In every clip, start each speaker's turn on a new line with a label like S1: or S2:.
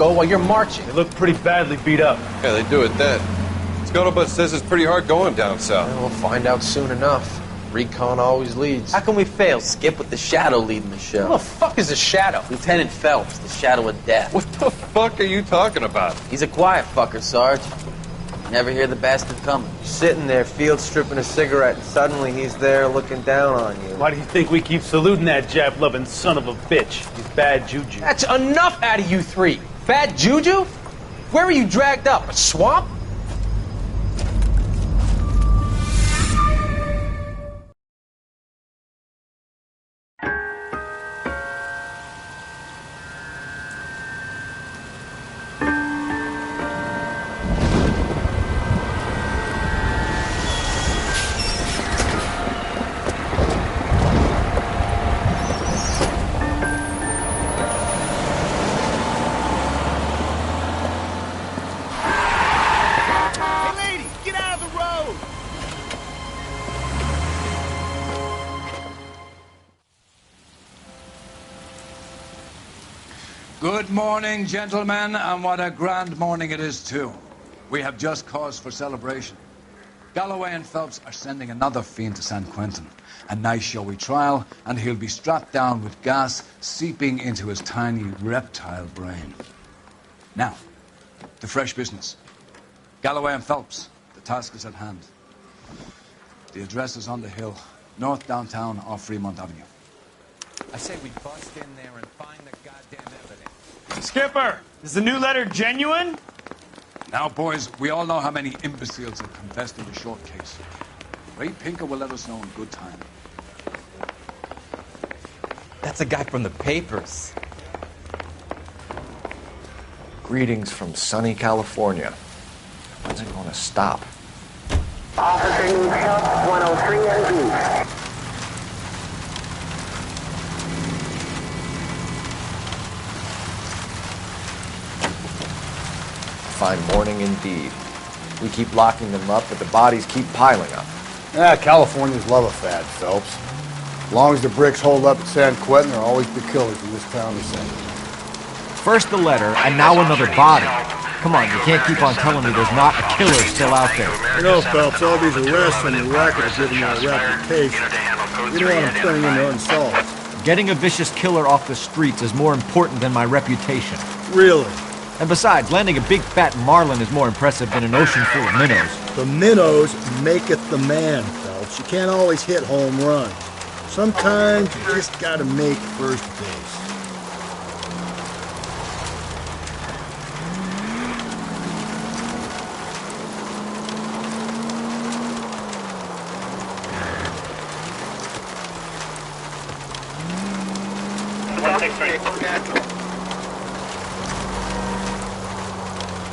S1: go while you're marching.
S2: They look pretty badly beat up.
S3: Yeah, they do at that. Scuttlebutt says it's pretty hard going down south.
S1: Well, we'll find out soon enough. Recon always leads.
S4: How can we fail, Skip, with the Shadow leading the show?
S1: Who the fuck is a Shadow?
S4: Lieutenant Phelps, the Shadow of Death.
S3: What the fuck are you talking about?
S4: He's a quiet fucker, Sarge. Never hear the bastard coming.
S5: Sitting there, field stripping a cigarette, and suddenly he's there looking down on you.
S2: Why do you think we keep saluting that Jap-loving son of a bitch? He's bad juju.
S1: That's enough out of you three. Bad juju? Where were you dragged up? A swamp?
S6: Good morning, gentlemen, and what a grand morning it is, too. We have just cause for celebration. Galloway and Phelps are sending another fiend to San Quentin. A nice showy trial, and he'll be strapped down with gas seeping into his tiny reptile brain. Now, to fresh business. Galloway and Phelps, the task is at hand. The address is on the hill, north downtown off Fremont Avenue.
S7: I say we bust in there and find the goddamn evidence.
S2: Skipper, is the new letter genuine?
S6: Now, boys, we all know how many imbeciles have confessed in the short case. Ray Pinker will let us know in good time.
S7: That's a guy from the papers.
S5: Greetings from sunny California. When's it going to stop?
S8: Officer needs help, 103 MD.
S5: Fine morning indeed. We keep locking them up, but the bodies keep piling up.
S9: Yeah, Californians love a fad, Phelps. As long as the bricks hold up at San Quentin, there'll always be killers in this town to sing.
S10: First the letter, and now another body. Come on, you can't keep on telling me there's not a killer still out there.
S9: You know, Phelps, all these arrests and the racket are giving you a reputation. You don't want them turning into unsolved.
S10: Getting a vicious killer off the streets is more important than my reputation.
S9: Really?
S10: And besides, landing a big fat marlin is more impressive than an ocean full of minnows.
S9: The minnows maketh the man, Phelps. You can't always hit home runs. Sometimes you just gotta make first base.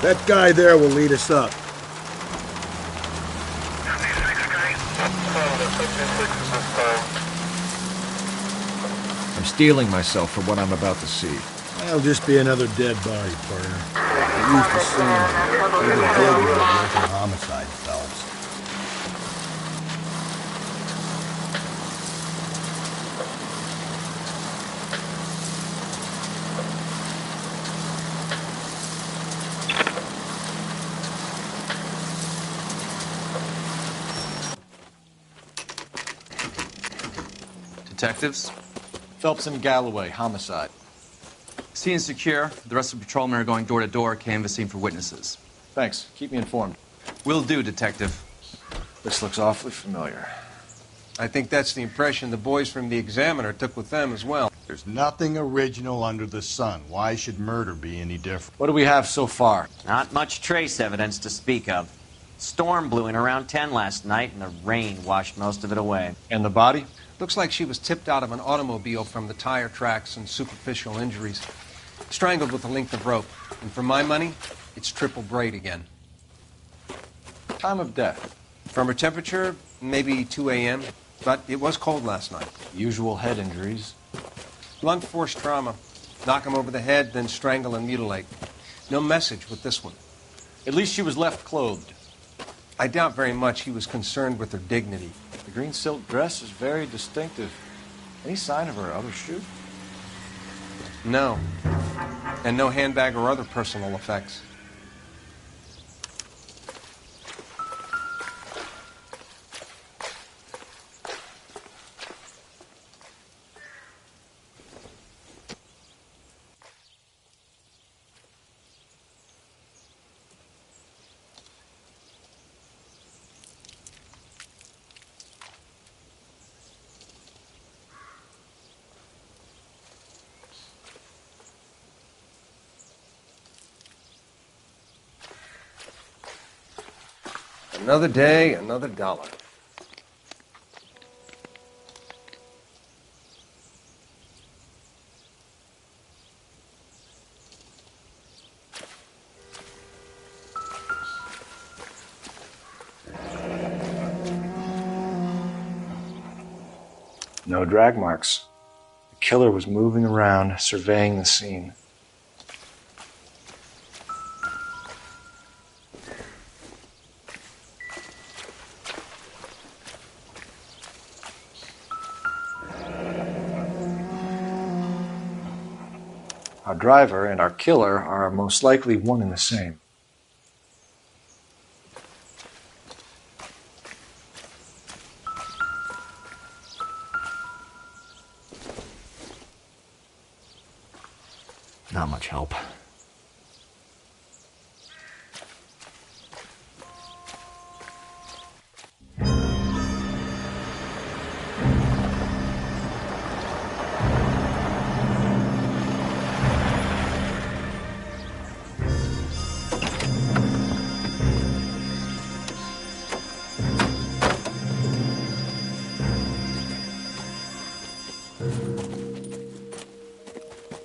S9: That guy there will lead us up.
S10: I'm steeling myself for what I'm about to see.
S9: That'll just be another dead body, partner. It used to seem we were dead with a local homicide, Phelps.
S7: Detectives?
S5: Phelps and Galloway, homicide.
S7: Scene secure. The rest of the patrolmen are going door to door, canvassing for witnesses.
S5: Thanks. Keep me informed.
S7: Will do, Detective.
S5: This looks awfully familiar.
S3: I think that's the impression the boys from the Examiner took with them as well.
S9: There's nothing original under the sun. Why should murder be any different?
S5: What do we have so far?
S11: Not much trace evidence to speak of. Storm blew in around 10 last night, and the rain washed most of it away.
S5: And the body?
S3: Looks like she was tipped out of an automobile from the tire tracks and superficial injuries. Strangled with a length of rope. And for my money, it's triple braid again.
S5: Time of death?
S3: From her temperature, maybe 2 a.m., but it was cold last night.
S5: Usual head injuries.
S3: Blunt force trauma. Knock him over the head, then strangle and mutilate. No message with this one.
S5: At least she was left clothed.
S3: I doubt very much he was concerned with her dignity.
S5: The green silk dress is very distinctive. Any sign of her other shoe?
S3: No. And no handbag or other personal effects. Another day, another dollar.
S12: No drag marks. The killer was moving around, surveying the scene. Our driver and our killer are most likely one and the same.
S10: Not much help.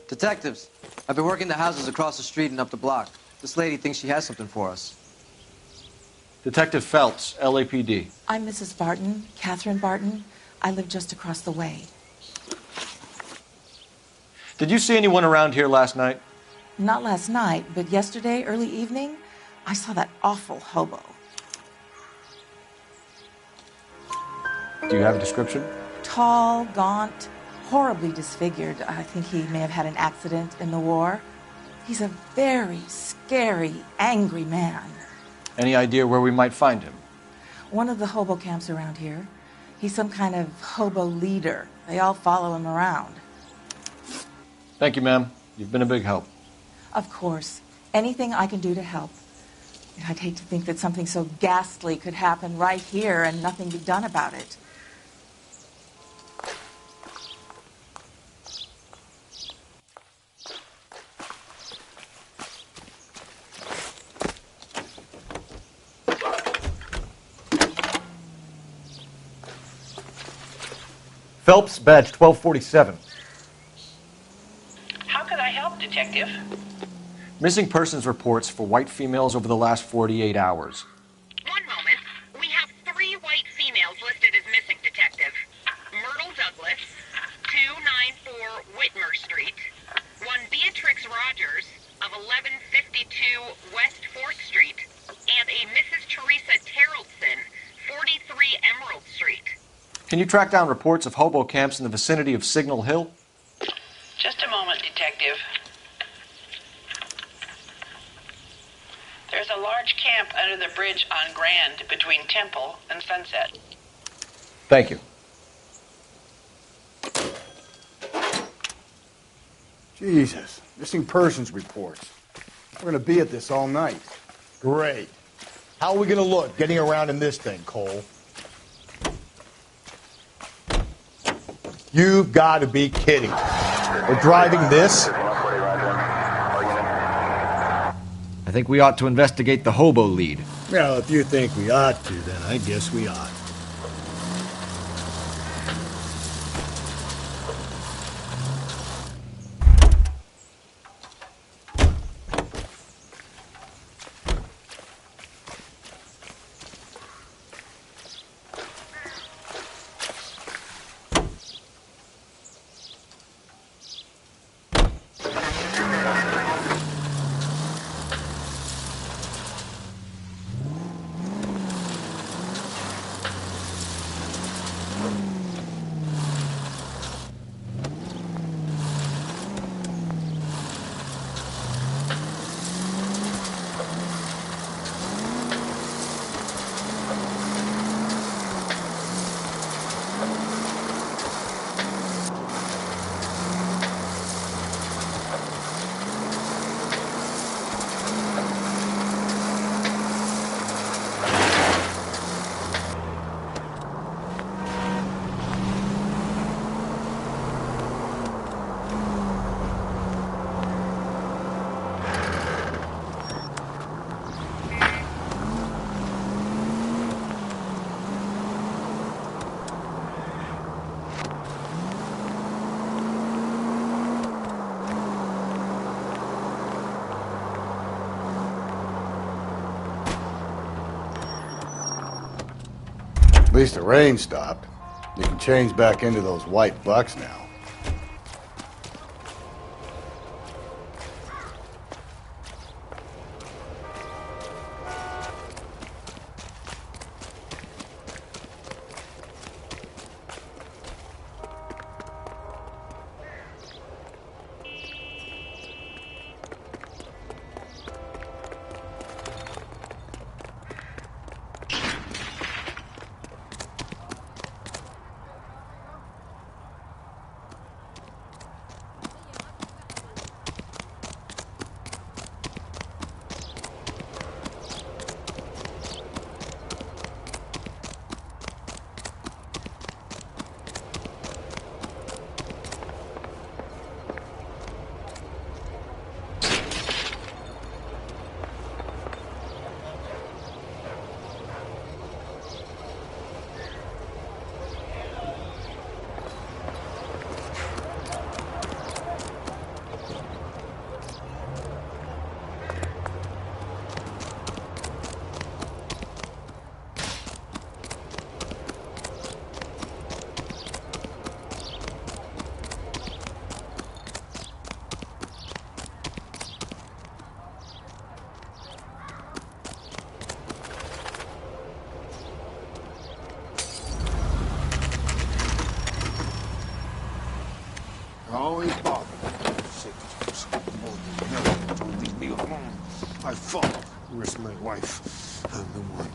S13: Detectives, I've been working the houses across the street and up the block. This lady thinks she has something for us.
S12: Detective Phelps, LAPD.
S14: I'm Mrs. Barton, Catherine Barton. I live just across the way.
S12: Did you see anyone around here last night?
S14: Not last night, but yesterday, early evening, I saw that awful hobo.
S12: Do you have a description?
S14: Tall, gaunt, horribly disfigured. I think he may have had an accident in the war. He's a very scary, angry man.
S12: Any idea where we might find him?
S14: One of the hobo camps around here. He's some kind of hobo leader. They all follow him around.
S12: Thank you, ma'am. You've been a big help.
S14: Of course. Anything I can do to help. I'd hate to think that something so ghastly could happen right here and nothing be done about it.
S10: Phelps, badge 1247.
S15: How can I help, Detective?
S12: Missing persons reports for white females over the last 48 hours.
S15: One moment. We have 3 white females listed as missing, Detective. Myrtle Douglas, 294 Whitmer Street. One Beatrix Rogers of 1152 West 4th Street. And a Mrs. Teresa Terrellson, 43 Emerald Street.
S12: Can you track down reports of hobo camps in the vicinity of Signal Hill?
S15: Just a moment, Detective. There's a large camp under the bridge on Grand between Temple and Sunset.
S12: Thank you.
S9: Jesus, missing persons reports. We're going to be at this all night.
S16: Great. How are we going to look getting around in this thing, Cole? You've got to be kidding. We're driving this?
S10: I think we ought to investigate the hobo lead.
S9: Well, if you think we ought to, then I guess we ought.
S16: least the rain stopped. You can change back into those white bucks now.
S17: Always bother. Leave me alone. I fought. Risk my wife.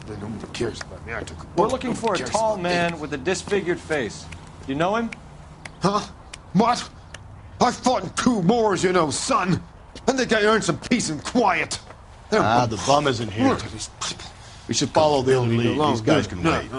S17: Nobody cares about me. I took a bullet.
S12: We're looking for a
S17: Nobody cares
S12: tall
S17: about
S12: man
S17: me.
S12: with a disfigured face. You know him?
S17: Huh? What? I fought in 2 wars, you know, son. I think I earned some peace and quiet.
S16: The bum isn't here.
S17: Look at these people.
S16: We should follow the lead. These guys can wait.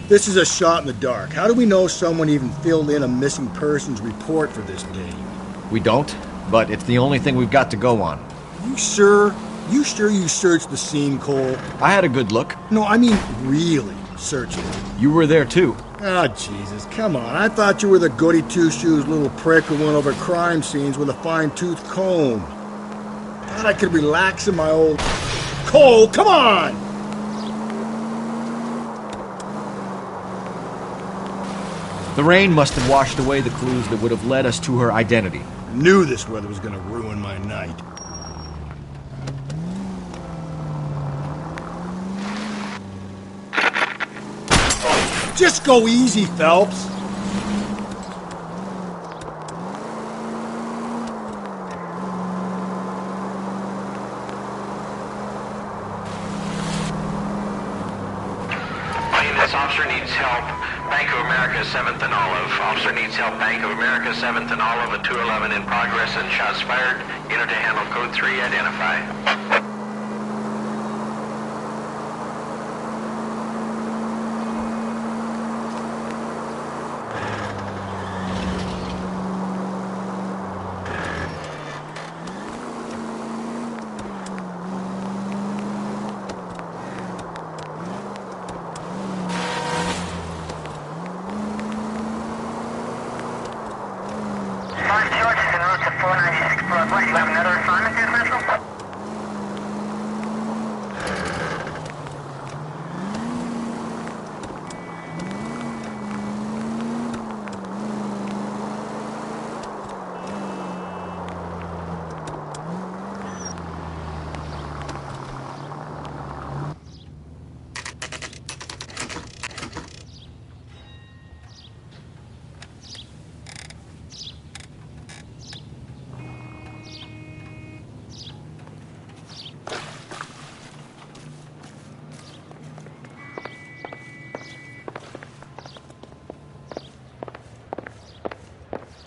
S9: This is a shot in the dark. How do we know someone even filled in a missing persons report for this game?
S10: We don't, but it's the only thing we've got to go on.
S9: You sure? You sure you searched the scene, Cole?
S10: I had a good look.
S9: No, I mean really searching.
S10: You were there too.
S9: Oh, Jesus, come on. I thought you were the goody two-shoes little prick who went over crime scenes with a fine-tooth comb. Thought I could relax in my old... Cole, come on!
S10: The rain must have washed away the clues that would have led us to her identity.
S9: I knew this weather was going to ruin my night. Just go easy, Phelps.
S18: This officer needs help. Bank of America, 7th and Olive. Officer needs help. Bank of America, 7th and Olive, at 211 in progress and shots fired. Unit to handle code 3, identify.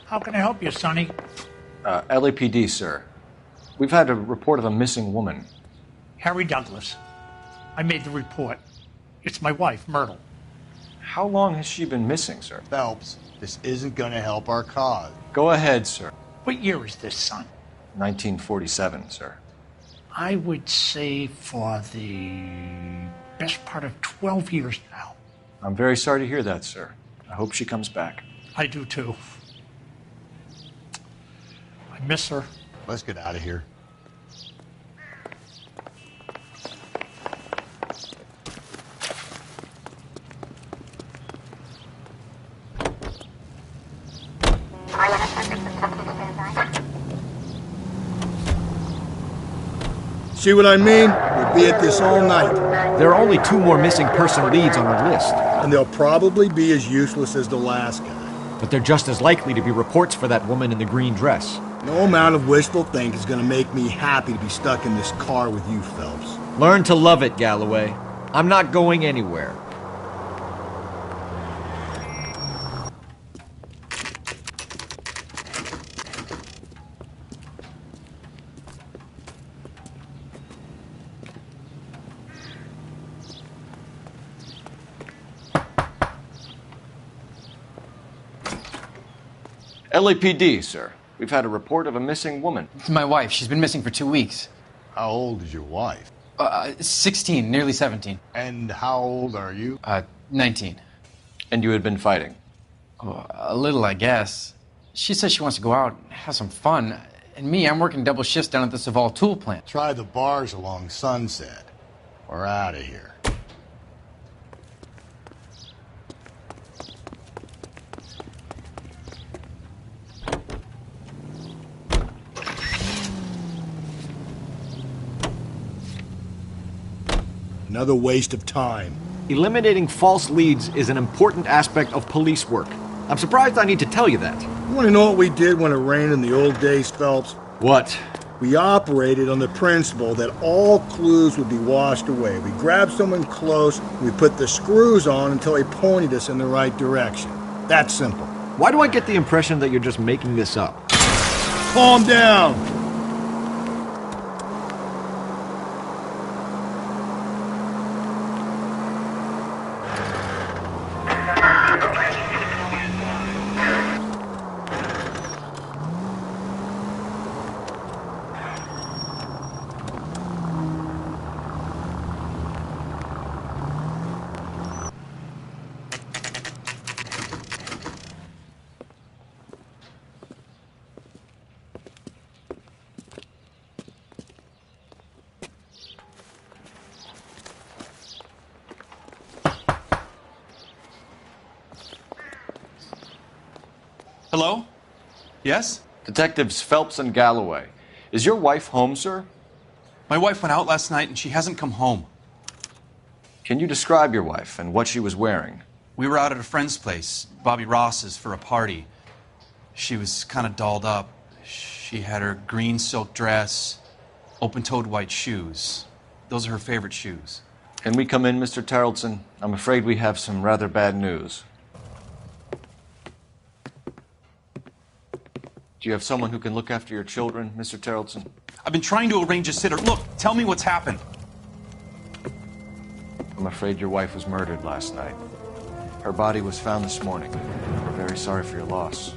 S19: How can I help you, Sonny?
S12: LAPD, sir. We've had a report of a missing woman.
S19: Harry Douglas. I made the report. It's my wife, Myrtle.
S12: How long has she been missing, sir?
S16: Phelps, This isn't going to help our cause.
S12: Go ahead, sir.
S19: What year is this, son?
S12: 1947, sir.
S19: I would say for the best part of 12 years now.
S12: I'm very sorry to hear that, sir. I hope she comes back.
S19: I do too. I miss her.
S16: Let's get out of here.
S9: See what I mean? We'll be at this all night.
S10: There are only 2 more missing person leads on our list.
S9: And they'll probably be as useless as the last guy.
S10: But they're just as likely to be reports for that woman in the green dress.
S9: No amount of wishful think is going to make me happy to be stuck in this car with you, Phelps.
S10: Learn to love it, Galloway. I'm not going anywhere.
S12: LAPD, sir. We've had a report of a missing woman.
S7: It's my wife. She's been missing for 2 weeks.
S16: How old is your wife?
S7: 16, nearly 17.
S16: And how old are you?
S7: 19.
S12: And you had been fighting?
S7: Oh, a little, I guess. She says she wants to go out and have some fun. And me, I'm working double shifts down at the Saval tool plant.
S16: Try the bars along Sunset. We're out of here.
S9: Another waste of time.
S10: Eliminating false leads is an important aspect of police work. I'm surprised I need to tell you that.
S9: You want to know what we did when it rained in the old days, Phelps?
S10: What?
S9: We operated on the principle that all clues would be washed away. We grabbed someone close, we put the screws on until they pointed us in the right direction. That's simple.
S10: Why do I get the impression that you're just making this up?
S9: Calm down!
S7: Hello? Yes?
S12: Detectives Phelps and Galloway. Is your wife home, sir?
S7: My wife went out last night and she hasn't come home.
S12: Can you describe your wife and what she was wearing?
S7: We were out at a friend's place, Bobby Ross's, for a party. She was kind of dolled up. She had her green silk dress, open-toed white shoes. Those are her favorite shoes.
S12: Can we come in, Mr. Tarleton? I'm afraid we have some rather bad news. Do you have someone who can look after your children, Mr. Tarleton?
S7: I've been trying to arrange a sitter. Look, tell me what's happened.
S12: I'm afraid your wife was murdered last night. Her body was found this morning. We're very sorry for your loss.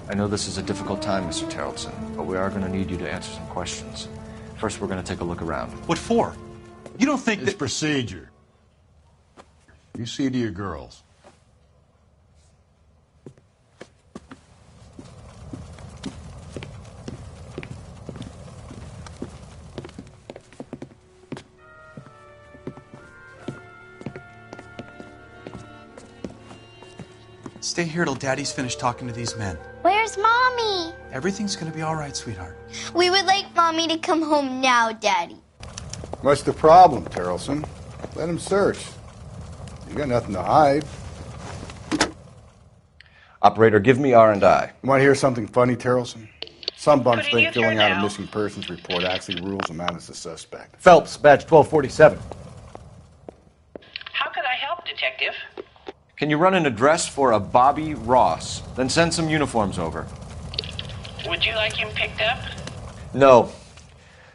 S12: I know this is a difficult time, Mr. Tarleton, but we are going to need you to answer some questions. First, we're going to take a look around.
S7: What for? You don't think
S16: It's procedure. You see to your girls.
S7: Stay here till Daddy's finished talking to these men.
S20: Where's Mommy?
S7: Everything's gonna be all right, sweetheart.
S20: We would like Mommy to come home now, Daddy.
S21: What's the problem, Tarleton? Let him search. You got nothing to hide.
S12: Operator, give me R&I.
S21: You want to hear something funny, Tarleton? Some bums think filling out a missing persons report actually rules them out as a suspect.
S10: Phelps, badge 1247.
S15: How could I help, Detective?
S12: Can you run an address for a Bobby Ross? Then send some uniforms over.
S15: Would you like him picked up?
S5: No.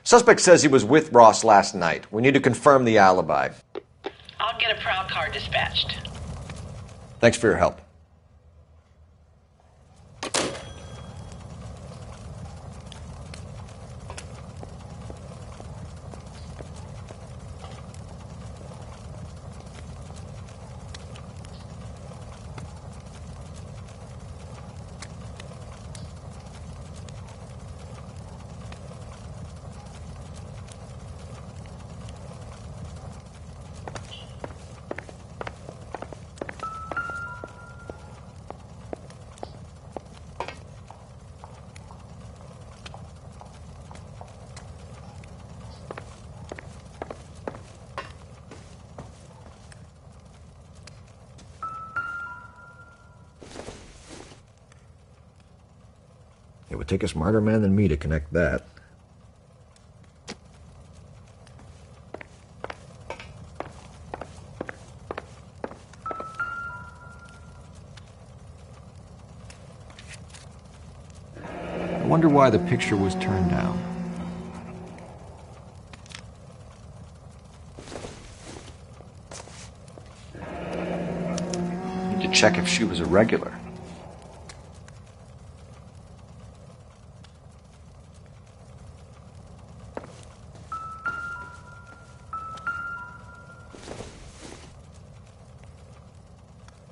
S5: Suspect says he was with Ross last night. We need to confirm the alibi.
S15: I'll
S4: I'll get a prowl car dispatched.
S5: Thanks for your help.
S10: It would take a smarter man than me to connect that. I wonder why the picture was turned down.
S12: Need to check if she was a regular.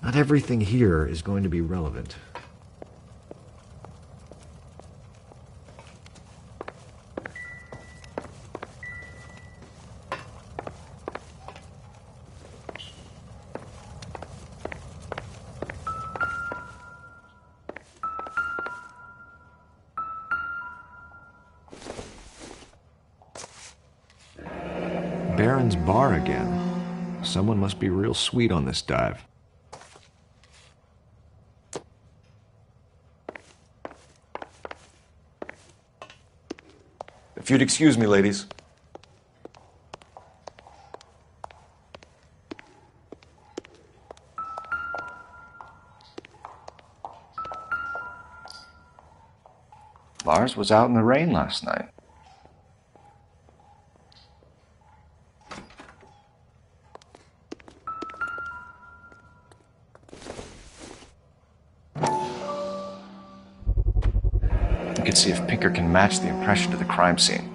S10: Not everything here is going to be relevant. Baron's bar again. Someone must be real sweet on this dive.
S5: If you'd excuse me, ladies.
S12: Lars was out in the rain last night. You can see if Pinker can match the impression to the crime scene.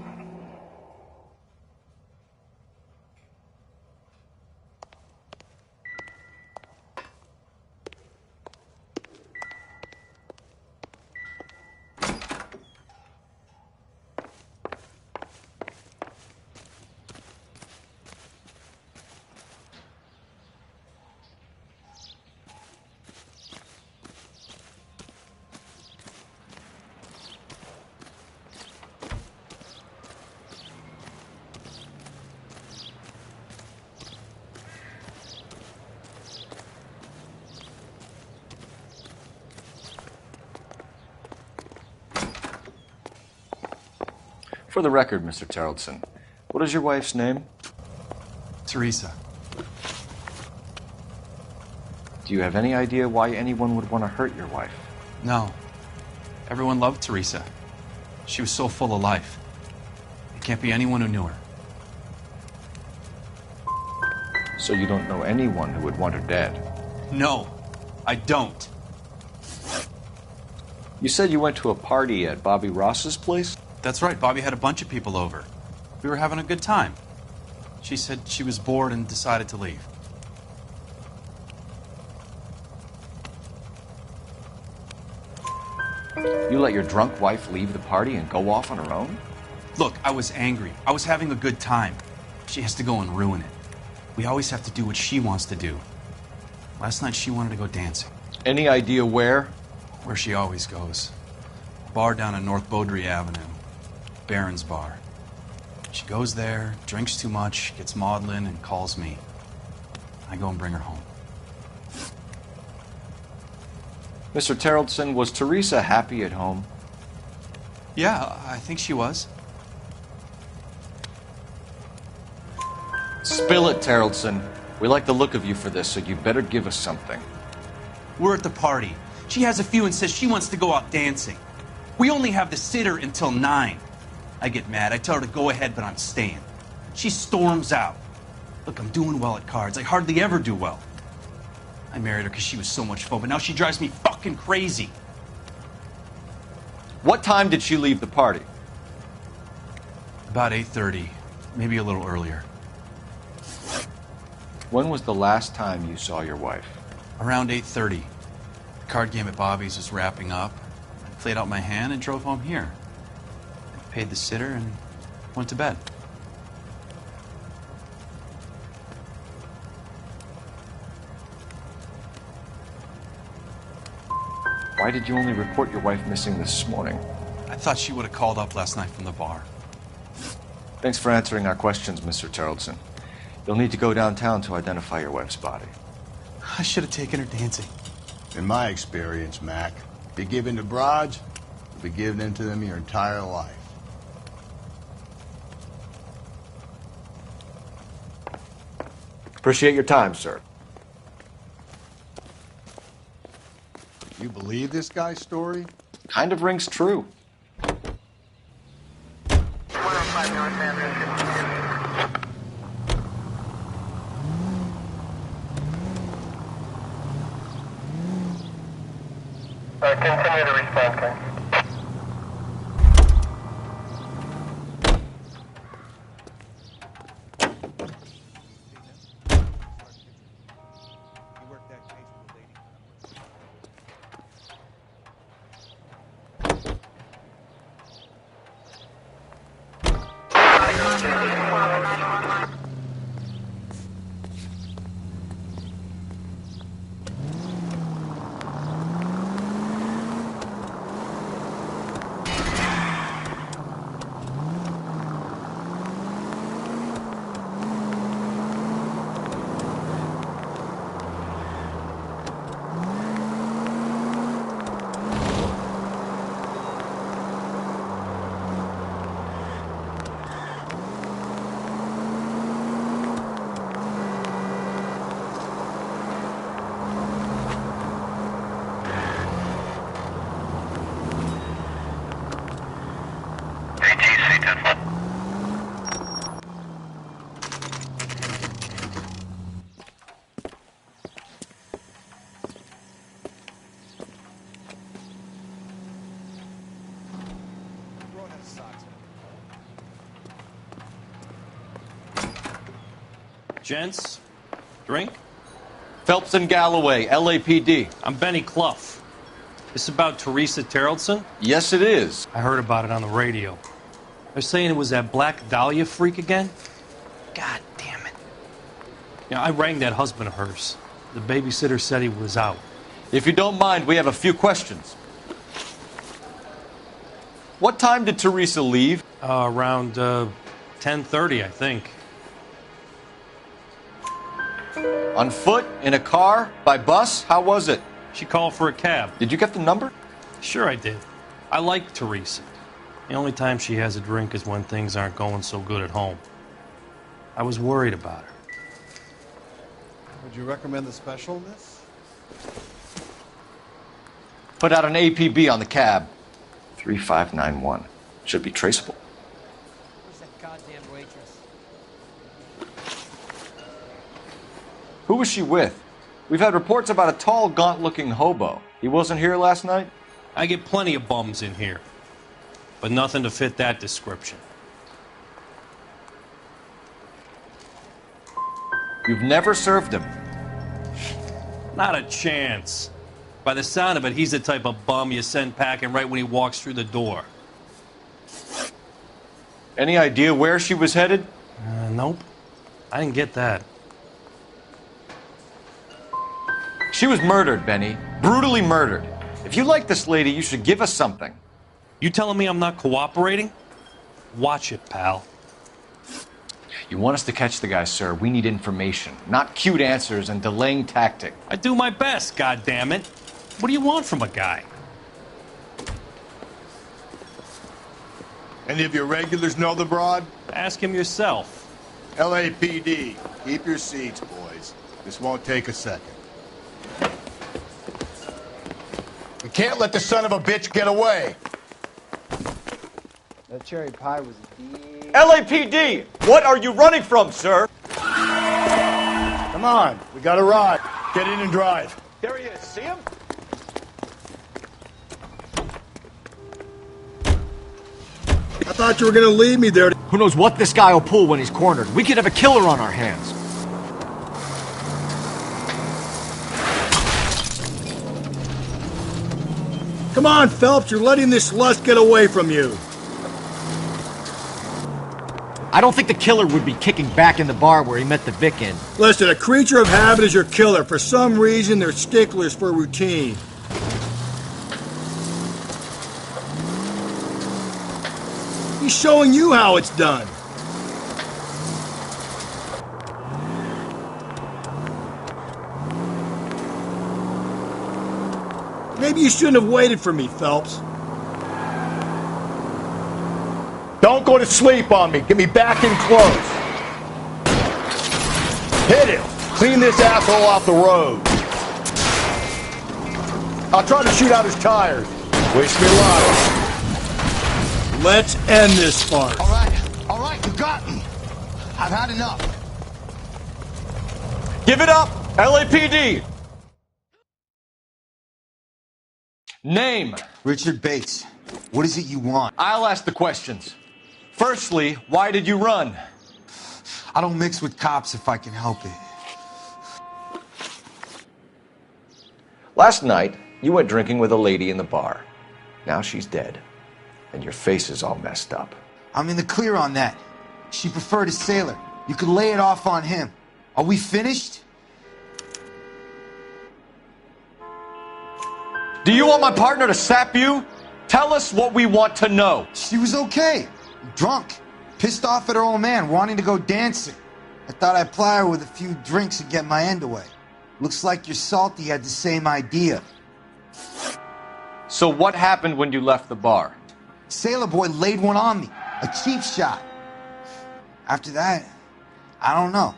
S12: For the record, Mr. Terrelson, what is your wife's name?
S7: Teresa.
S12: Do you have any idea why anyone would want to hurt your wife?
S7: No. Everyone loved Teresa. She was so full of life. It can't be anyone who knew her.
S12: So you don't know anyone who would want her dead?
S7: No, I don't.
S12: You said you went to a party at Bobby Ross's place?
S7: That's right. Bobby had a bunch of people over. We were having a good time. She said she was bored and decided to leave.
S12: You let your drunk wife leave the party and go off on her own?
S7: Look, I was angry. I was having a good time. She has to go and ruin it. We always have to do what she wants to do. Last night she wanted to go dancing.
S12: Any idea where?
S7: Where she always goes. A bar down on North Beaudry Avenue. Baron's bar. She goes there, drinks too much, gets maudlin, and calls me. I go and bring her home.
S12: Mr. Terrelson, was Teresa happy at home?
S7: Yeah, I think she was.
S12: Spill it, Terrelson. We like the look of you for this, so you better give us something.
S7: We're at the party. She has a few and says she wants to go out dancing. We only have the sitter until 9. I get mad. I tell her to go ahead, but I'm staying. She storms out. Look, I'm doing well at cards. I hardly ever do well. I married her because she was so much fun, but now she drives me fucking crazy.
S12: What time did she leave the party?
S7: About 8:30, maybe a little earlier.
S12: When was the last time you saw your wife?
S7: Around 8:30. The card game at Bobby's was wrapping up. I played out my hand and drove home here. I paid the sitter and went to bed.
S12: Why did you only report your wife missing this morning?
S7: I thought she would have called up last night from the bar.
S12: Thanks for answering our questions, Mr. Terrellson. You'll need to go downtown to identify your wife's body.
S7: I should have taken her dancing.
S16: In my experience, Mac, if you give in to broads, you'll be giving in to them your entire life.
S5: Appreciate your time, sir.
S16: You believe this guy's story?
S12: Kind of rings true.
S8: 105 North Avenue. Continue to respond, sir.
S1: Gents, drink?
S12: Phelps and Galloway, LAPD.
S1: I'm Benny Clough. This about Teresa Terrellson?
S12: Yes, it is.
S1: I heard about it on the radio. They're saying it was that Black Dahlia freak again? God damn it. Yeah, I rang that husband of hers. The babysitter said he was out.
S12: If you don't mind, we have a few questions. What time did Teresa leave?
S1: Around 10:30, I think.
S12: On foot? In a car? By bus? How was it?
S1: She called for a cab.
S12: Did you get the number?
S1: Sure I did. I like Teresa. The only time she has a drink is when things aren't going so good at home. I was worried about her.
S21: Would you recommend the special, miss?
S12: Put out an APB on the cab. 3591. Should be traceable.
S13: Where's that goddamn waitress?
S12: Who was she with? We've had reports about a tall, gaunt-looking hobo. He wasn't here last night?
S1: I get plenty of bums in here, but nothing to fit that description.
S12: You've never served him?
S1: Not a chance. By the sound of it, he's the type of bum you send packing right when he walks through the door.
S12: Any idea where she was headed?
S1: Nope. I didn't get that.
S12: She was murdered, Benny. Brutally murdered. If you like this lady, you should give us something.
S1: You telling me I'm not cooperating? Watch it, pal.
S12: You want us to catch the guy, sir. We need information, not cute answers and delaying tactic.
S1: I do my best, goddammit. What do you want from a guy?
S16: Any of your regulars know the broad?
S1: Ask him yourself.
S16: LAPD, keep your seats, boys. This won't take a second. We can't let the son of a bitch get away.
S13: That cherry pie was deep.
S12: LAPD! What are you running from, sir?
S21: on, we got a ride. Get in and drive.
S2: There he is. See him?
S21: I thought you were gonna leave me there.
S10: Who knows what this guy will pull when he's cornered? We could have a killer on our hands.
S21: Come on, Phelps, you're letting this lust get away from you.
S10: I don't think the killer would be kicking back in the bar where he met the Vic in.
S21: Listen, a creature of habit is your killer. For some reason, they're sticklers for routine. He's showing you how it's done. Maybe you shouldn't have waited for me, Phelps. Don't go to sleep on me. Get me back in close. Hit him. Clean this asshole off the road. I'll try to shoot out his tires. Wish me luck. Let's end this farce.
S2: All right, you got me. I've had enough.
S12: Give it up, LAPD. Name.
S2: Richard Bates. What is it you want?
S12: I'll ask the questions. Firstly, why did you run?
S2: I don't mix with cops if I can help it.
S5: Last night, you went drinking with a lady in the bar. Now she's dead. And your face is all messed up.
S2: I'm in the clear on that. She preferred a sailor. You could lay it off on him. Are we finished?
S12: Do you want my partner to sap you? Tell us what we want to know.
S2: She was okay. Drunk. Pissed off at her old man, wanting to go dancing. I thought I'd ply her with a few drinks and get my end away. Looks like your salty had the same idea.
S12: So what happened when you left the bar?
S2: Sailor boy laid one on me. A cheap shot. After that, I don't know.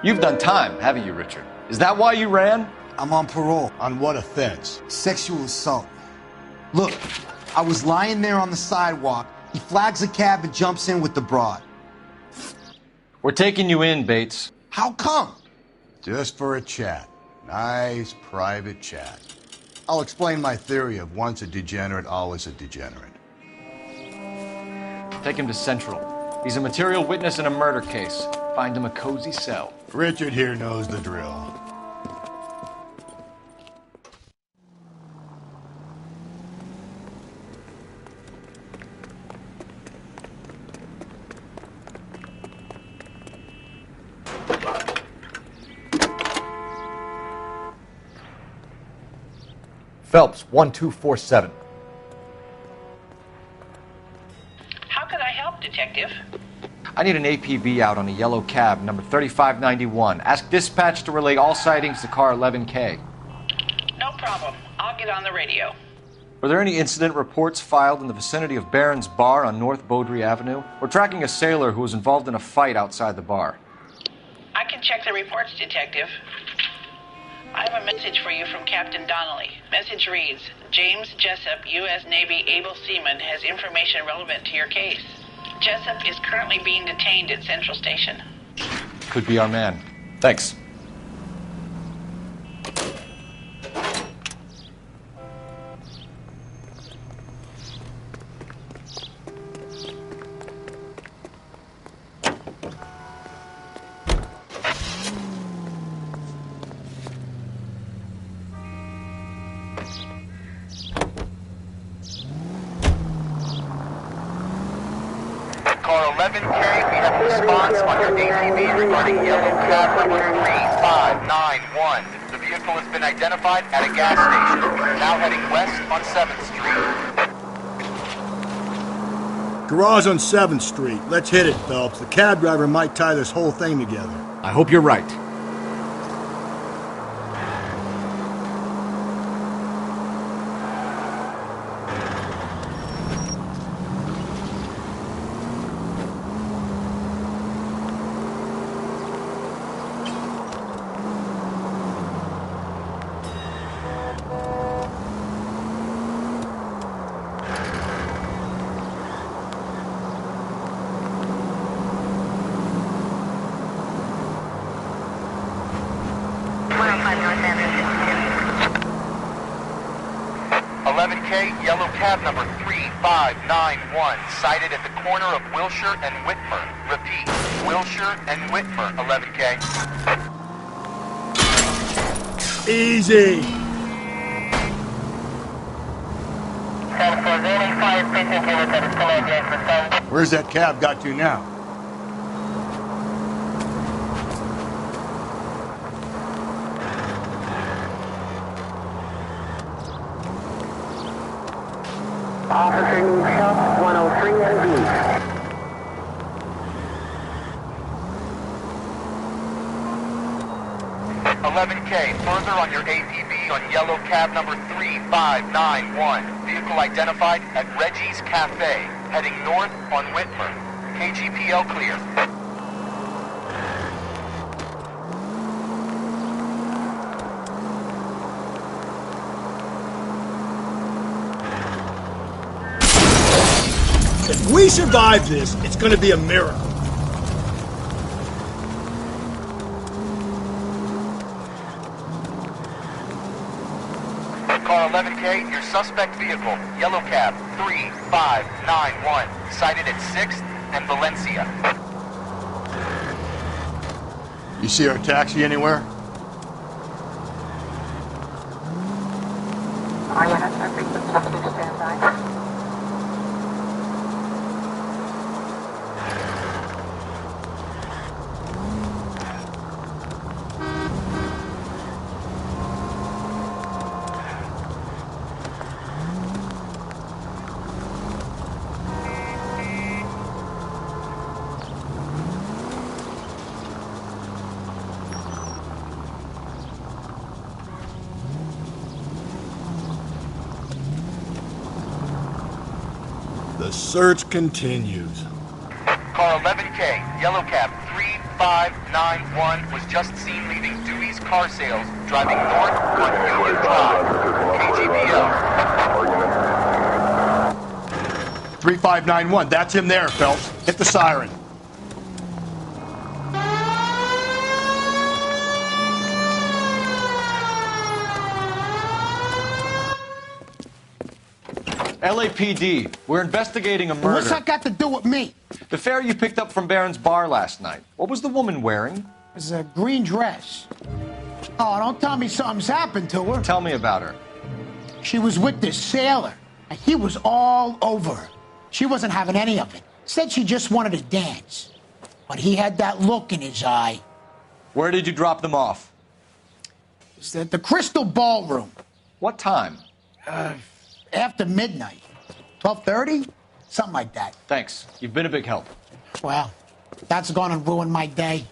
S12: You've done time, haven't you, Richard? Is that why you ran?
S2: I'm on parole.
S21: On what offense?
S2: Sexual assault. Look, I was lying there on the sidewalk. He flags a cab and jumps in with the broad.
S12: We're taking you in, Bates.
S2: How come?
S16: Just for a chat. Nice private chat. I'll explain my theory of once a degenerate, always a degenerate.
S12: Take him to Central. He's a material witness in a murder case. Find him a cozy cell.
S16: Richard here knows the drill.
S5: Phelps, 1247.
S4: How could I help, Detective?
S12: I need an APB out on a yellow cab, number 3591. Ask dispatch to relay all sightings to car 11K.
S4: No problem. I'll get on the radio.
S12: Were there any incident reports filed in the vicinity of Barron's Bar on North Beaudry Avenue? We're tracking a sailor who was involved in a fight outside the bar.
S4: I can check the reports, Detective. I have a message for you from Captain Donnelly. Message reads, James Jessup, U.S. Navy able seaman, has information relevant to your case. Jessup is currently being detained at Central Station.
S12: Could be our man. Thanks.
S18: Car 11K, we have a response on your ATV regarding yellow cab number 3591. The vehicle has been identified at a gas station. Now heading west on 7th Street.
S21: Garage on 7th Street. Let's hit it, Phelps. The cab driver might tie this whole thing together.
S10: I hope you're right.
S18: cab number 3591, sighted at the corner of Wilshire and Whitmer. Repeat, Wilshire and Whitmer, 11K.
S9: Easy.
S16: Where's that cab got to now?
S8: Officer needs help, 103 and B.
S18: 11K, further on your APB on yellow cab number 3591. Vehicle identified at Reggie's Cafe, heading north on Whitmer. KGPL clear.
S9: If we survive this, it's going to be a miracle.
S18: Car 11K, your suspect vehicle, yellow cab 3591, sighted at 6th and Valencia.
S16: You see our taxi anywhere?
S9: The search continues.
S18: Car 11K, yellow cab 3591, was just seen leaving Dewey's Car Sales, driving north on Union Drive. KGPL.
S16: 3591, that's him there, Phelps. Hit the siren.
S12: LAPD, we're investigating a murder.
S6: What's that got to do with me?
S12: The fare you picked up from Barron's bar last night. What was the woman wearing?
S6: It was a green dress. Oh, don't tell me something's happened to her.
S12: Tell me about her.
S6: She was with this sailor, and he was all over her. She wasn't having any of it. Said she just wanted to dance. But he had that look in his eye.
S12: Where did you drop them off?
S6: It was at the Crystal Ballroom.
S12: What time?
S6: After midnight. 12:30? Something like that.
S12: Thanks. You've been a big help.
S6: Well, that's gonna ruin my day.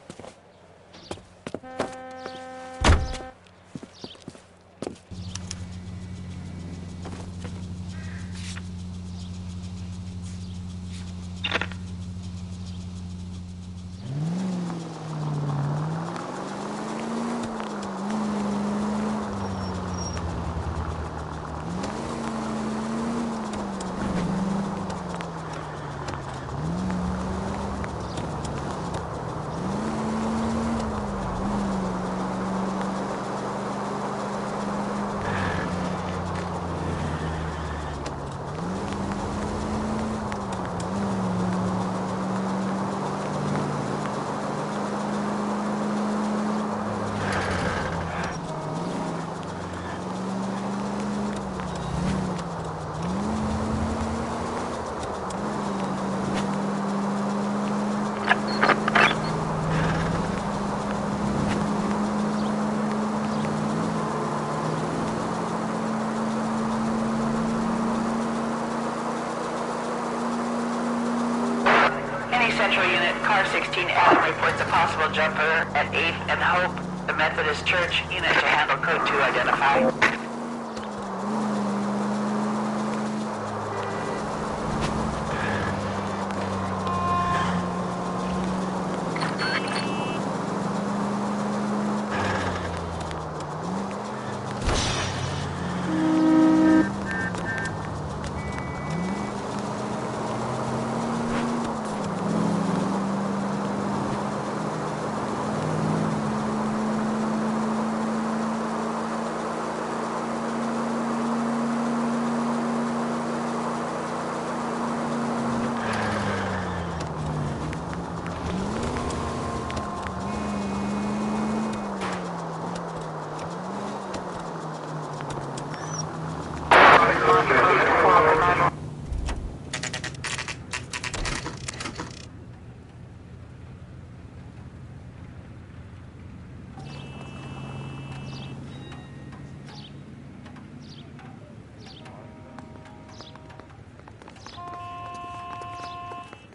S4: Central Unit, Car 16 Adam reports a possible jumper at 8th and Hope. The Methodist Church unit to handle code 2 identified.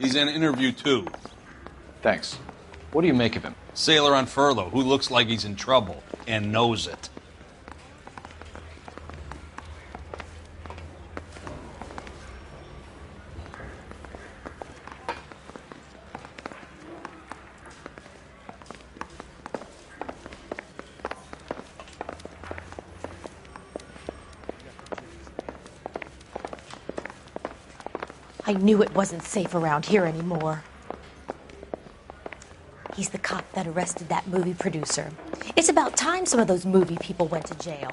S7: He's in interview 2.
S5: Thanks. What do you make of him?
S7: Sailor on furlough who looks like he's in trouble and knows it.
S11: I knew it wasn't safe around here anymore. He's the cop that arrested that movie producer. It's about time some of those movie people went to jail.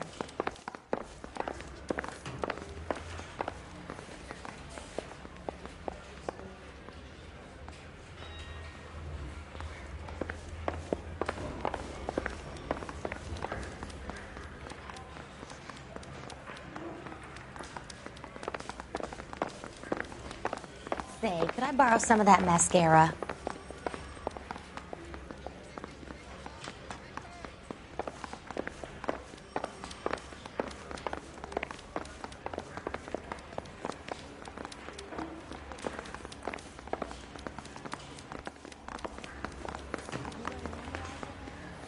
S11: Say, could I borrow some of that mascara?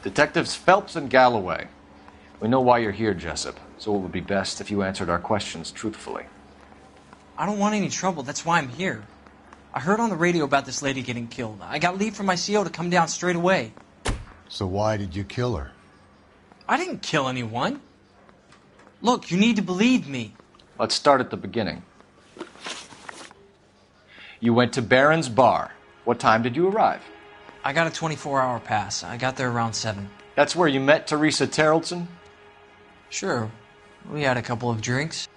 S5: Detectives Phelps and Galloway. We know why you're here, Jessup, so it would be best if you answered our questions truthfully.
S22: I don't want any trouble. That's why I'm here. I heard on the radio about this lady getting killed. I got leave from my CO to come down straight away.
S16: So why did you kill her?
S22: I didn't kill anyone. Look, you need to believe me.
S5: Let's start at the beginning. You went to Barron's Bar. What time did you arrive?
S22: I got a 24-hour pass. I got there around 7.
S5: That's where you met Teresa Terrellson?
S22: Sure. We had a couple of drinks.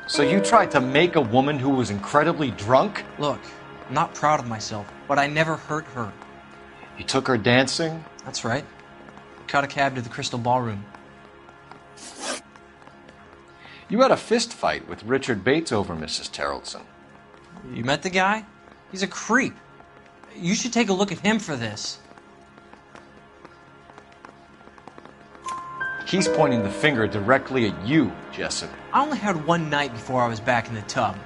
S5: So you tried to make a woman who was incredibly drunk?
S22: Look, I'm not proud of myself, but I never hurt her.
S5: You took her dancing?
S22: That's right. Caught a cab to the Crystal Ballroom.
S5: You had a fist fight with Richard Bates over Mrs. Terrellson.
S22: You met the guy? He's a creep. You should take a look at him for this.
S5: He's pointing the finger directly at you, Jessup.
S22: I only had one night before I was back in the tub.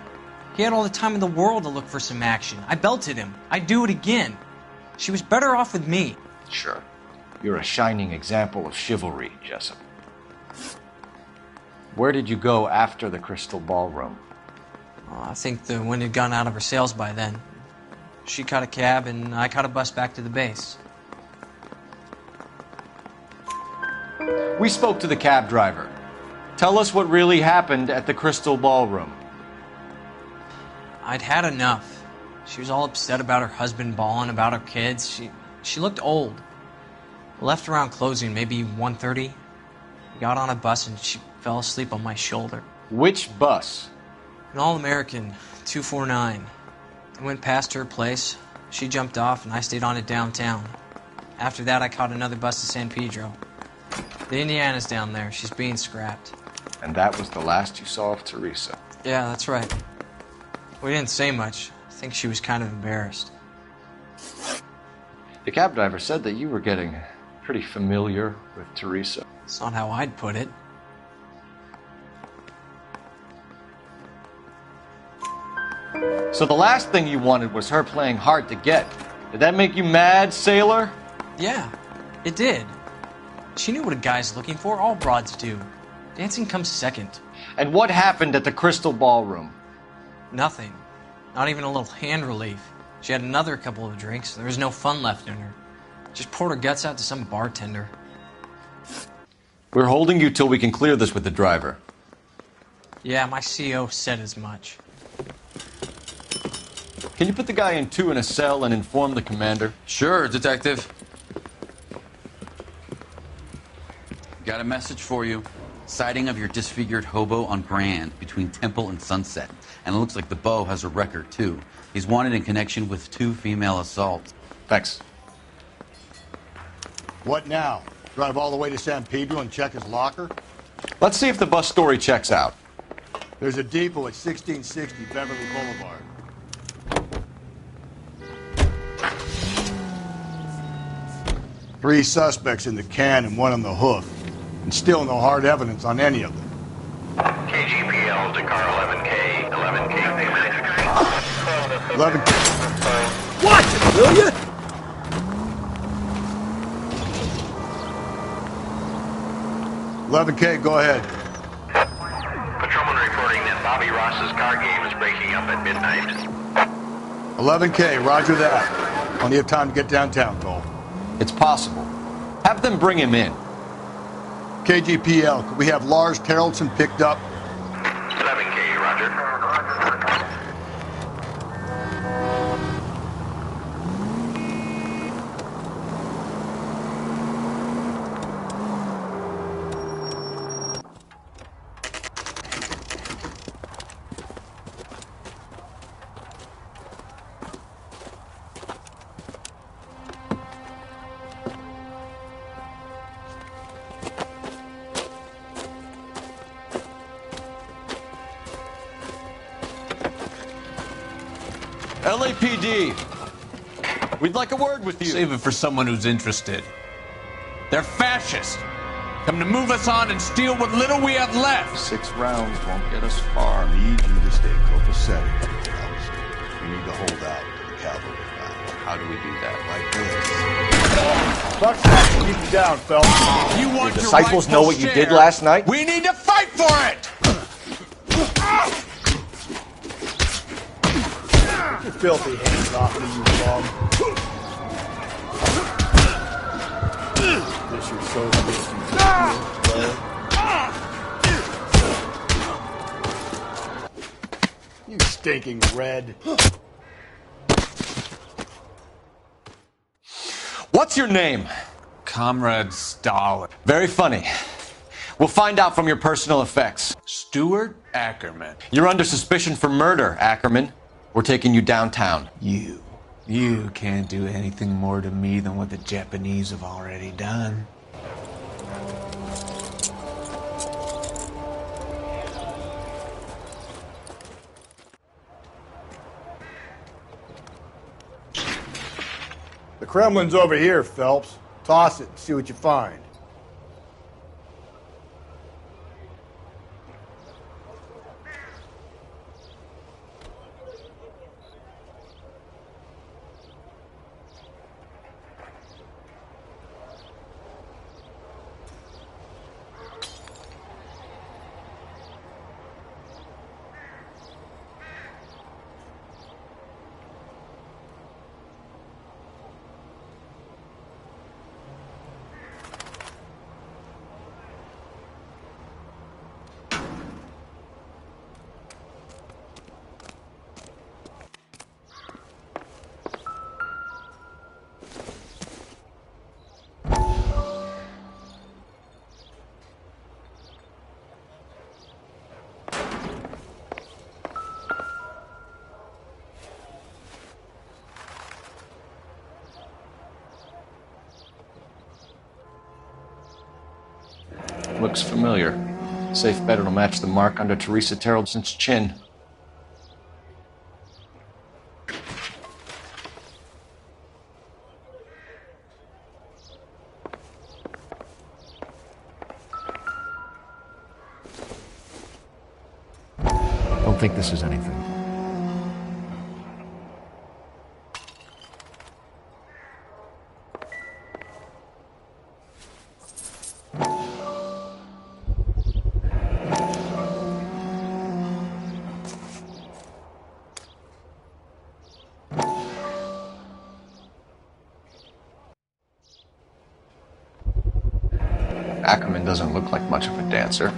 S22: He had all the time in the world to look for some action. I belted him. I'd do it again. She was better off with me.
S5: Sure. You're a shining example of chivalry, Jessup. Where did you go after the Crystal Ballroom?
S22: I think the wind had gone out of her sails by then. She caught a cab, and I caught a bus back to the base.
S5: We spoke to the cab driver. Tell us what really happened at the Crystal Ballroom.
S22: I'd had enough. She was all upset about her husband bawling about her kids. She looked old. Left around closing, maybe 1:30. Got on a bus and she fell asleep on my shoulder.
S5: Which bus?
S22: An All-American, 249. I went past her place. She jumped off and I stayed on it downtown. After that, I caught another bus to San Pedro. The Indiana's down there. She's being scrapped.
S5: And that was the last you saw of Teresa?
S22: Yeah, that's right. We didn't say much. I think she was kind of embarrassed.
S5: The cab driver said that you were getting pretty familiar with Teresa.
S22: It's not how I'd put it.
S5: So the last thing you wanted was her playing hard to get. Did that make you mad, sailor?
S22: Yeah, it did. She knew what a guy's looking for. All broads do. Dancing comes second.
S5: And what happened at the Crystal Ballroom?
S22: Nothing. Not even a little hand relief. She had another couple of drinks. There was no fun left in her. Just poured her guts out to some bartender.
S5: We're holding you till we can clear this with the driver.
S22: Yeah, my CO said as much.
S5: Can you put the guy in 2 in a cell and inform the commander?
S23: Sure, Detective. Got a message for you. Sighting of your disfigured hobo on Grand between Temple and Sunset. And it looks like the Beau has a record, too. He's wanted in connection with 2 female assaults.
S5: Thanks.
S9: What now? Drive all the way to San Pedro and check his locker?
S5: Let's see if the bus story checks out.
S9: There's a depot at 1660 Beverly Boulevard. Three suspects in the can and 1 on the hook. And still no hard evidence on any of them.
S18: KGPL to car 11K, 11K.
S9: 11. Watch it, will you? $11K, go ahead.
S18: Patrolman reporting that Bobby Ross's car game is breaking up at midnight.
S9: 11K, roger that. Plenty of time to get downtown, Cole.
S12: It's possible. Have them bring him in.
S9: KGPL, could we have Lars Terrelson picked up?
S18: 11K, roger.
S12: LAPD, we'd like a word with you.
S3: Save it for someone who's interested. They're fascists. Come to move us on and steal what little we have left.
S16: 6 rounds won't get us far. I need you to stay copacetic, Phelps. We need to hold out to the cavalry rounds.
S3: How do we do that?
S16: Like this.
S9: Buck that, keep you down, Phelps.
S3: You want
S5: Your
S3: your
S5: disciples know what you
S3: rightful
S5: did
S3: share.
S5: last night?
S3: We need to fight for it!
S9: Get your filthy hands off me, you bum. This your socialist, you stinking red.
S12: What's your name?
S3: Comrade Stalin.
S12: Very funny. We'll find out from your personal effects.
S3: Stuart Ackerman.
S12: You're under suspicion for murder, Ackerman. We're taking you downtown.
S3: You can't do anything more to me than what the Japanese have already done.
S9: The Kremlin's over here, Phelps. Toss it and see what you find.
S12: Looks familiar. Safe bet it'll match the mark under Teresa Terrelson's chin. Don't think this is anything. Ackerman doesn't look like much of a dancer.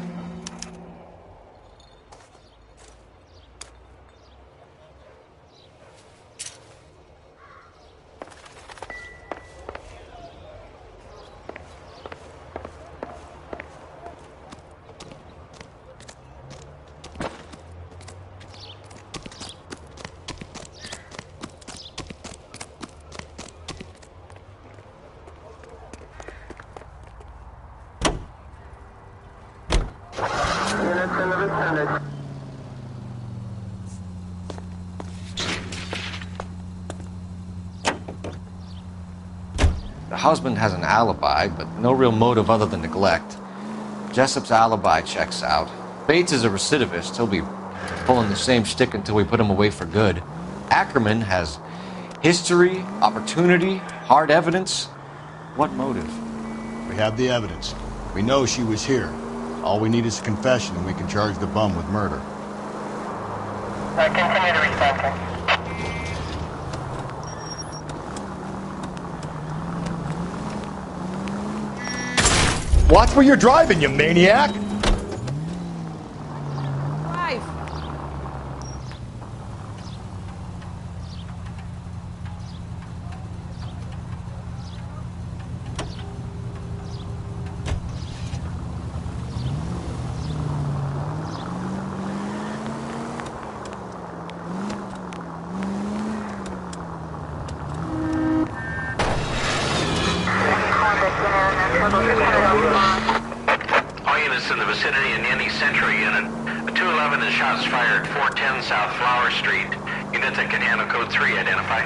S12: The husband has an alibi, but no real motive other than neglect. Jessup's alibi checks out. Bates is a recidivist. He'll be pulling the same shtick until we put him away for good. Ackerman has history, opportunity, hard evidence. What motive?
S16: We have the evidence. We know she was here. All we need is a confession, and we can charge the bum with murder.
S18: Continue to respond.
S16: Watch where you're driving, you maniac!
S14: Drive.
S18: All units in the vicinity in any Century unit. A 211 is shots fired 410 South Flower Street. Units that can handle code 3 identify.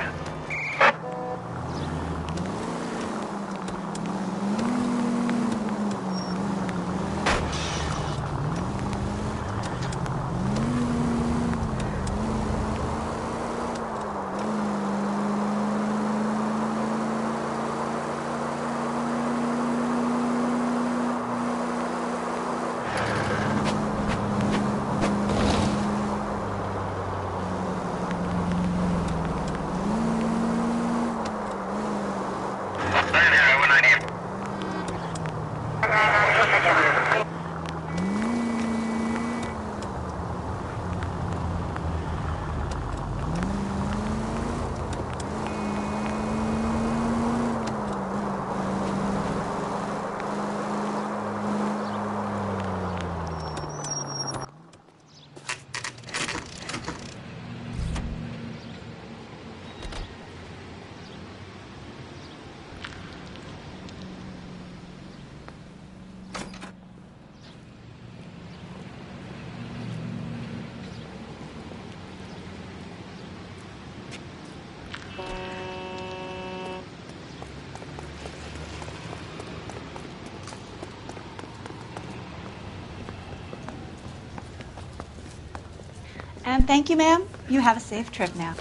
S17: And thank you, ma'am. You have a safe trip now.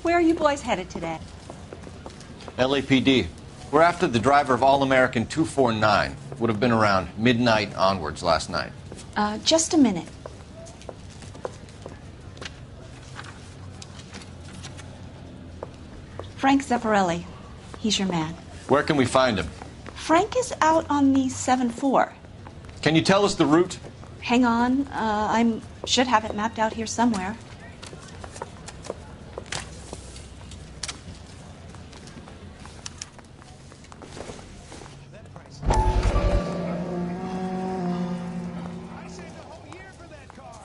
S17: Where are you boys headed today?
S12: LAPD. We're after the driver of All-American 249. Would have been around midnight onwards last night.
S17: Just a minute. Frank Zeffirelli. He's your man.
S12: Where can we find him?
S17: Frank is out on the 7-4.
S12: Can you tell us the route?
S17: Hang on. I should have it mapped out here somewhere.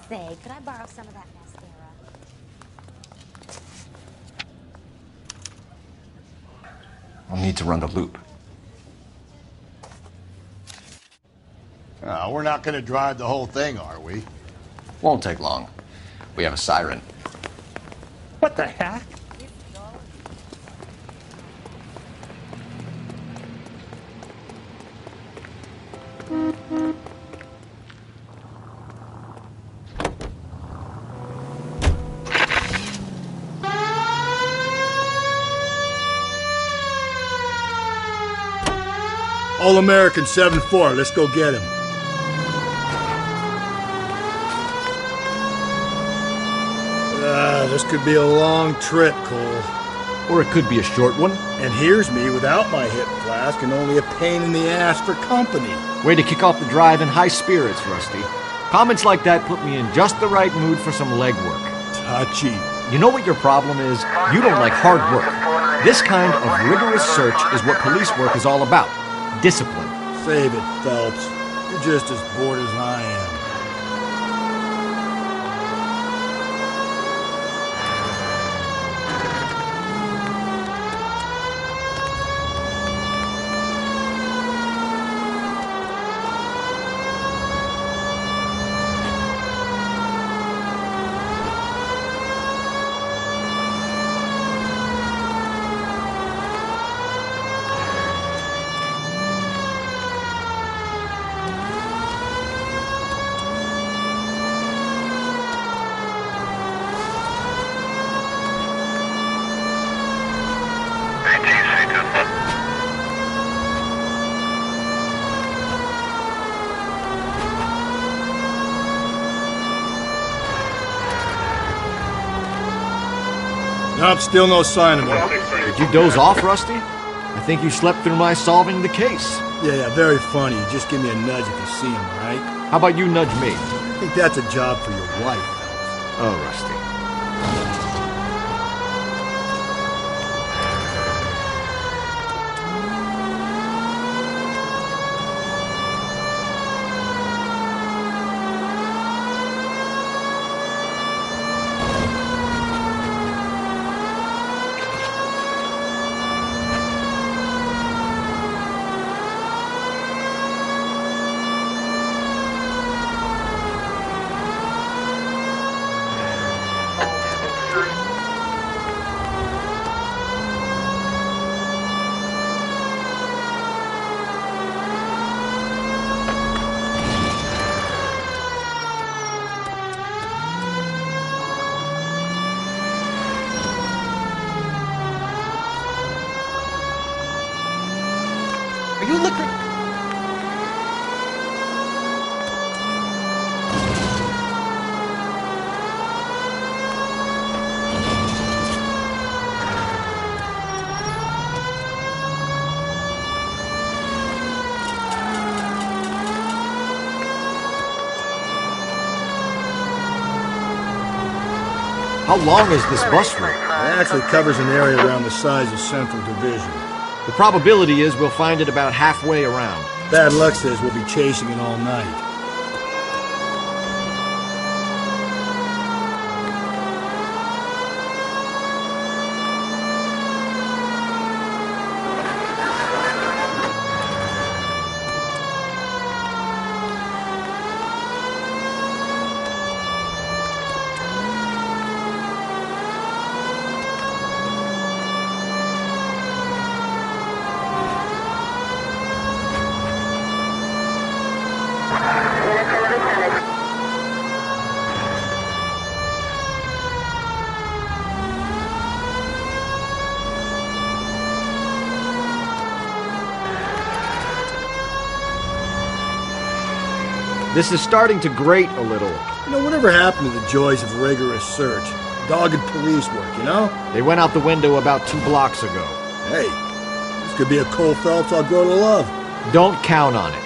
S11: Say, could I borrow some of that mascara?
S12: I'll need to run the loop.
S16: We're not going to drive the whole thing, are we?
S12: Won't take long. We have a siren.
S1: What the heck?
S9: All-American 7-4, let's go get him. This could be a long trip, Cole.
S10: Or it could be a short one.
S9: And here's me without my hip flask and only a pain in the ass for company.
S10: Way to kick off the drive in high spirits, Rusty. Comments like that put me in just the right mood for some legwork.
S9: Touchy.
S10: You know what your problem is? You don't like hard work. This kind of rigorous search is what police work is all about. Discipline.
S9: Save it, Phelps. You're just as bored as I am. Nope, still no sign of him.
S10: Did you doze off, Rusty? I think you slept through my solving the case.
S9: Yeah, very funny. Just give me a nudge if you see him, all right?
S10: How about you nudge me?
S9: I think that's a job for your wife.
S10: Oh, Rusty.
S22: Are you looking?
S10: How long is this bus route?
S9: It actually covers an area around the size of Central Division.
S10: The probability is we'll find it about halfway around.
S9: Bad luck says we'll be chasing it all night.
S10: This is starting to grate a little.
S9: You know, whatever happened to the joys of rigorous search? Dogged police work, you know?
S10: They went out the window about 2 blocks ago.
S9: Hey, this could be a Cole Phelps I'll grow to love.
S10: Don't count on it.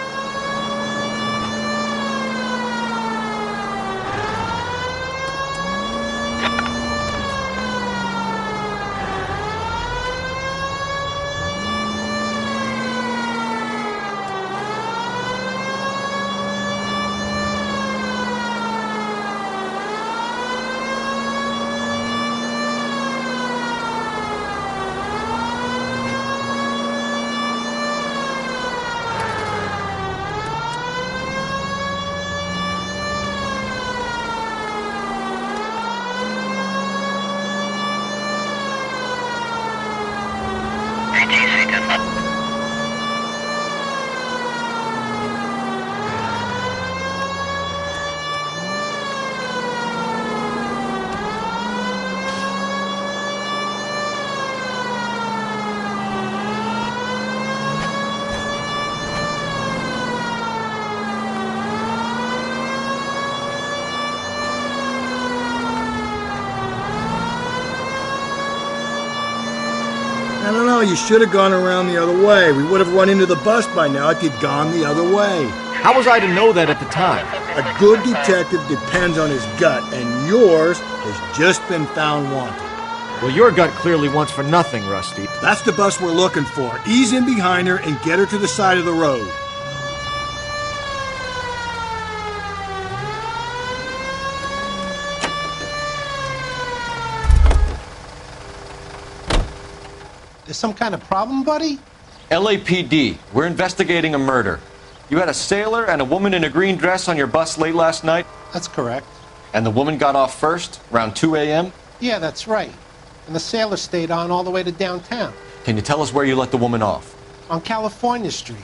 S9: I don't know, you should have gone around the other way. We would have run into the bus by now if you'd gone the other way.
S10: How was I to know that at the time?
S9: A good detective depends on his gut, and yours has just been found wanting.
S10: Well, your gut clearly wants for nothing, Rusty.
S9: That's the bus we're looking for. Ease in behind her and get her to the side of the road.
S14: There's some kind of problem, buddy?
S12: LAPD, we're investigating a murder. You had a sailor and a woman in a green dress on your bus late last night?
S14: That's correct.
S12: And the woman got off first, around 2 a.m.?
S14: Yeah, that's right. And the sailor stayed on all the way to downtown.
S12: Can you tell us where you let the woman off?
S14: On California Street.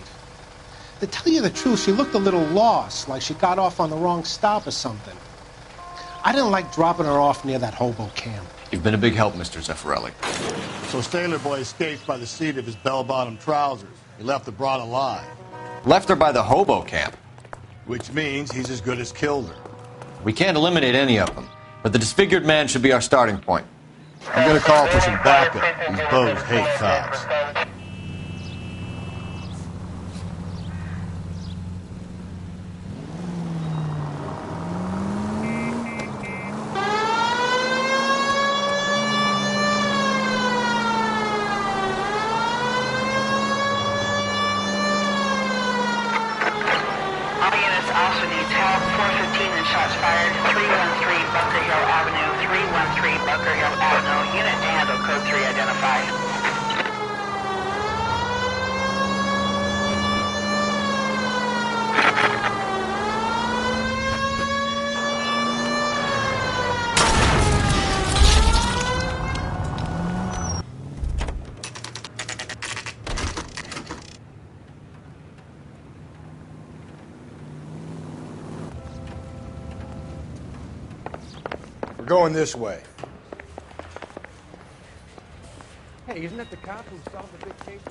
S14: To tell you the truth, she looked a little lost, like she got off on the wrong stop or something. I didn't like dropping her off near that hobo camp.
S12: You've been a big help, Mr. Zeffirelli.
S9: So Sailor Boy escaped by the seat of his bell-bottom trousers. He left the broad alive.
S12: Left her by the hobo camp.
S9: Which means he's as good as killed her.
S12: We can't eliminate any of them, but the disfigured man should be our starting point.
S16: I'm gonna call for some backup. These bows hate cops.
S4: All units also needs help. 415 and shots fired. 313 Bunker Hill Avenue. 313 Bunker Hill Avenue. Unit to handle code 3 identified.
S21: We're going this way.
S10: Hey, isn't that the cop who solved the big case?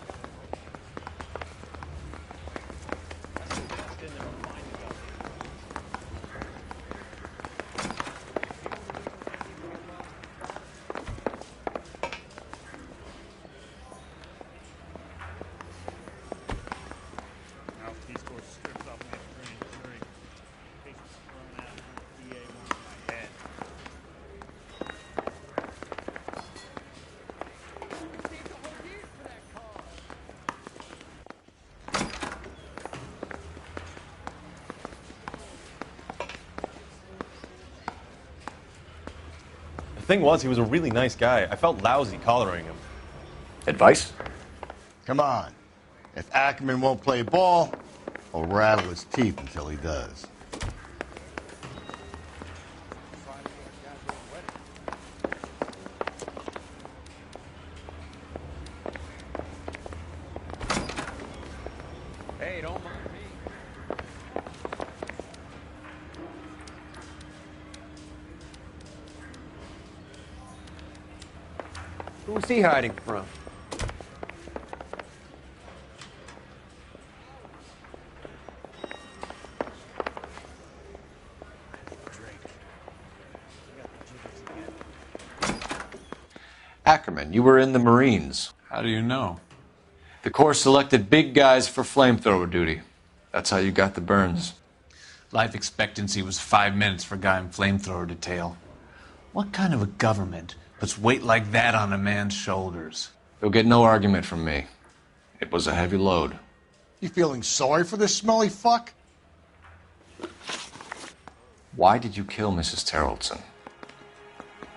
S12: The thing was, he was a really nice guy. I felt lousy collaring him.
S5: Advice?
S16: Come on. If Ackerman won't play ball, I'll rattle his teeth until he does.
S10: Hey, don't mind me.
S13: Who's he hiding from?
S5: Ackerman, you were in the Marines.
S3: How do you know?
S5: The Corps selected big guys for flamethrower duty. That's how you got the burns.
S3: Life expectancy was 5 minutes for a guy in flamethrower detail. What kind of a government puts weight like that on a man's shoulders?
S5: You'll get no argument from me. It was a heavy load.
S9: You feeling sorry for this smelly fuck?
S5: Why did you kill Mrs. Terrelson?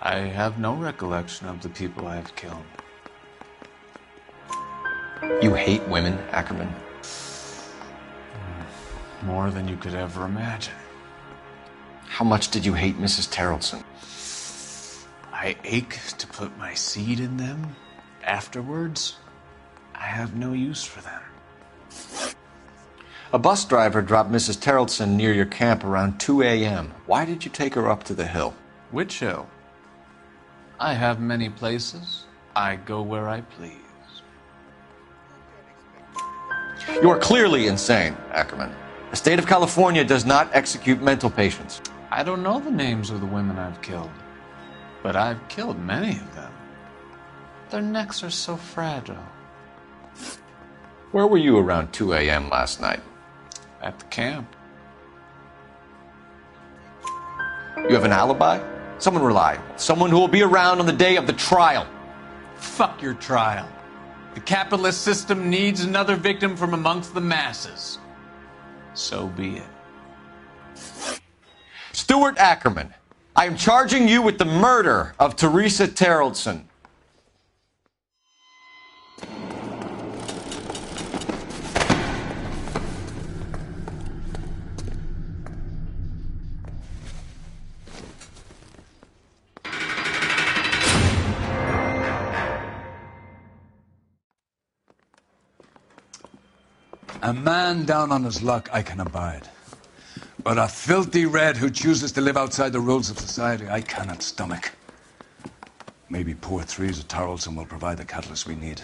S3: I have no recollection of the people I have killed.
S5: You hate women, Ackerman?
S3: More than you could ever imagine.
S5: How much did you hate Mrs. Terrelson?
S3: I ache to put my seed in them. Afterwards, I have no use for them.
S5: A bus driver dropped Mrs. Terrelson near your camp around 2 a.m. Why did you take her up to the hill?
S3: Which hill? I have many places. I go where I please.
S5: You are clearly insane, Ackerman. The state of California does not execute mental patients.
S3: I don't know the names of the women I've killed, but I've killed many of them. Their necks are so fragile.
S5: Where were you around 2 a.m. last night?
S3: At the camp.
S5: You have an alibi? Someone reliable. Someone who will be around on the day of the trial.
S3: Fuck your trial. The capitalist system needs another victim from amongst the masses. So be it.
S5: Stuart Ackerman, I am charging you with the murder of Teresa Terrelson.
S15: A man down on his luck I can abide. But a filthy red who chooses to live outside the rules of society, I cannot stomach. Maybe poor Threes of Tarleton will provide the catalyst we need.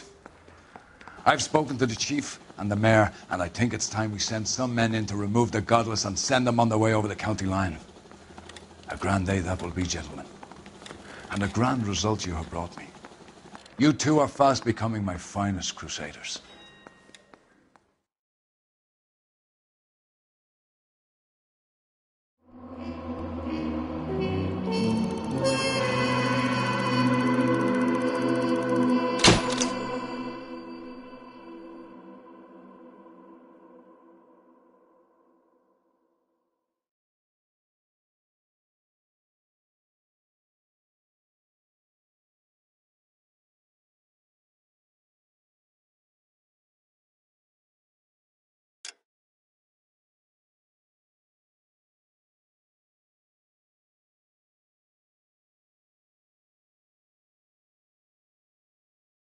S15: I've spoken to the chief and the mayor, and I think it's time we send some men in to remove the godless and send them on their way over the county line. A grand day that will be, gentlemen. and the grand result you have brought me. You two are fast becoming my finest crusaders.